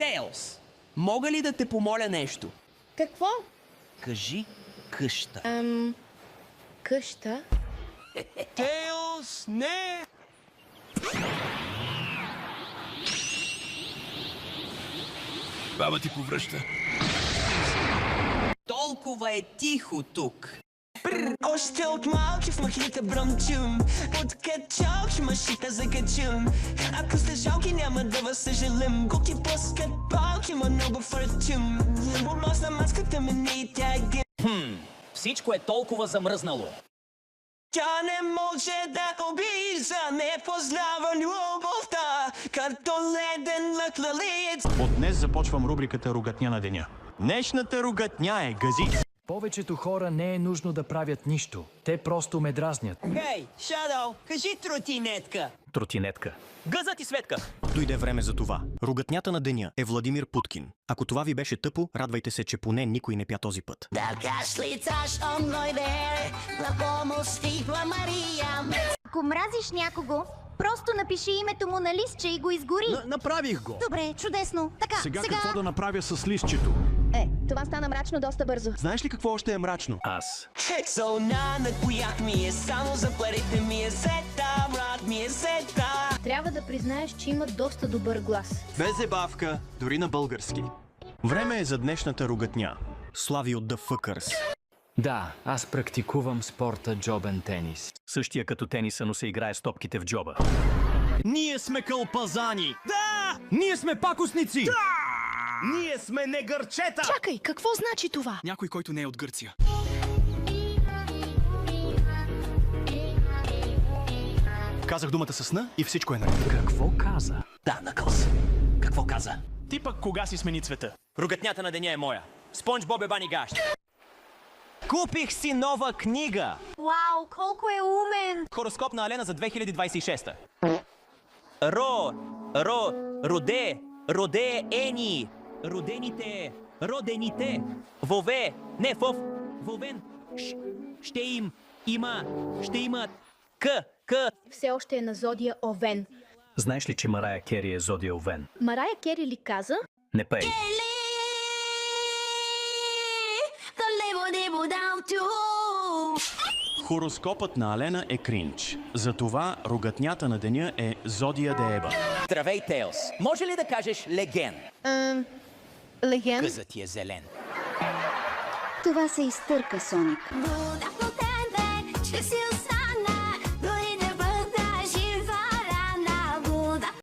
Тейлс, мога ли да те помоля нещо? Какво? Кажи къща. Къща? Тейлс, не! Баба ти повръща. Толкова е тихо тук. Още от малки в махните бръмчим. От качалки машите закачим. Ако сте жалки, няма да вас съжалим. Гуки пускат палки, ма много фърчим. Помощна маската ми не тяги. Всичко е толкова замръзнало. Тя не може да обижда, не познава любовта, като леден лък лалиец. От днес започвам рубриката Ругатня на деня. Днешната ругатня е гази. Повечето хора не е нужно да правят нищо. Те просто ме дразнят. Хей, Шадоу, кажи тротинетка. Тротинетка. Гъза ти, Светка! Дойде време за това. Ругатнята на деня е Владимир Путкин. Ако това ви беше тъпо, радвайте се, че поне никой не пя този път. Ако мразиш някого, просто напиши името му на листче и го изгори. Направих го. Добре, чудесно. Така, Сега какво да направя с листчето? Това стана мрачно доста бързо. Знаеш ли какво още е мрачно? Аз. Зона на кояк ми е, само за парите ми е сета, брат ми е сета. Трябва да признаеш, че има доста добър глас. Без забавка, дори на български. Време е за днешната ругатня. Слави от The Fuckers. Да, аз практикувам спорта джобен тенис. Същия като тениса, но се играе с топките в джоба. Ние сме кълпазани! Да! Ние сме пакосници! Да! Ние сме негърчета! Чакай, какво значи това? Някой, който не е от Гърция. Казах думата със сна и всичко е наред. Какво каза? Да, Накълс. Какво каза? Ти пък кога си смени цвета? Ругатнята на деня е моя. Спонж Боб е бани гащ. Купих си нова книга. Вау, колко е умен! Хороскоп на Алена за 2026. Роде, Ени. Родените. Вове, не вов, вовен. Ще имат. К. Все още е на зодия Овен. Знаеш ли, че Марая Кери е зодия Овен? Марая Кери ли каза? Не пей. Хороскопът на Алена е кринч. Затова ругатнята на деня е Зодия Дееба. Здравей, Тейлс. Може ли да кажеш леген? Леген? Гъзът ти е зелен. Това се изтърка, Соник. Будах потенте, че си